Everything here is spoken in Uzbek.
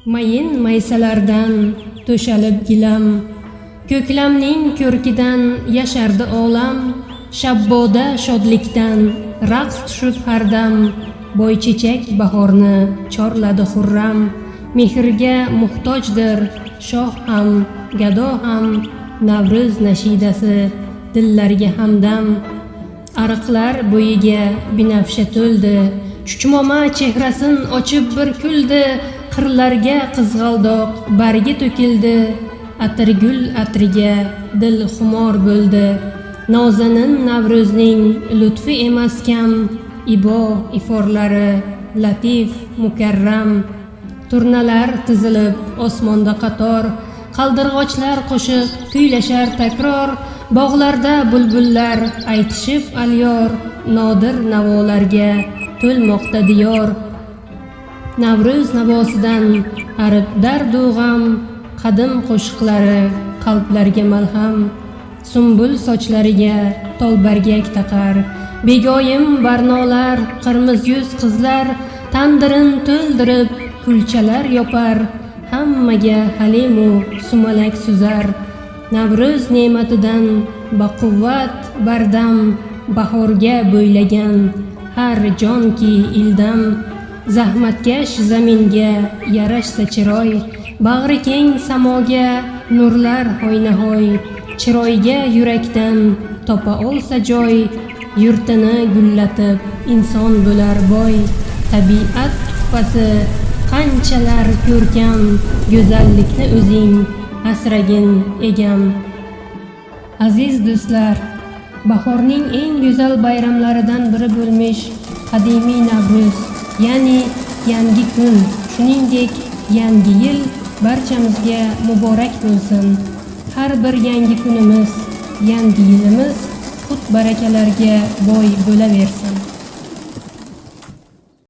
mayin maysalardan to'shalib gilam, ko'klamning ko'rkidan yashardi olam, shabboda shodlikdan raqs tushib hardam, boychechak bahorni chorladi xurram, mehrga muhtojdir shoh ham gado ham, Navruz nashidasi dillarga hamdam. Ariqlar bo'yiga binafsha to'ldi, chuchmoma chehrasin ochib bir kuldi, qirlarga qizg'aldoq bargi to'kildi, atirgul atriga dil xumor bo'ldi. Nozanin Navruzning lutfi emas kam, ibo iforlari latif mukarram. Turnalar tizilib osmonda qator, qaldirg'ochlar qo'shiq kuylashar takror, bog'larda bulbullar aytishib alyor, nodir navolarga to'lmoqda diyor. Navruz navosidan arib dardu g'am, qadim qo'shiqlari qalblarga malham. Sumbul sochlariga tolbargak taqar, begoyim barnolar qirmiz yuz qizlar, tandirin to'ldirib kulchalar yopar, hammaga halimu sumalak suzar. Navruz ne'matidan baquvvat bardam, bahorga bo'ylagan har jonki ildam. Zahmatkash zaminga yarashsa chiroy, bag'ri keng samoga nurlar hoynahoy, chiroyga yurakdan topa olsa joy, yurtini gullatib inson bo'lar boy. Tabiat tuhfasi qanchalar ko'rkam, go'zallikni o'zing asragin egam. Aziz do'stlar, bahorning eng go'zal bayramlaridan biri bo'lmish qadimiy Navruz, ya'ni yangi kun, shuningdek yangi yil barchamizga muborak bo'lsin. Har bir yangi kunimiz, yangi yilimiz qut barakalarga boy bo'laversin.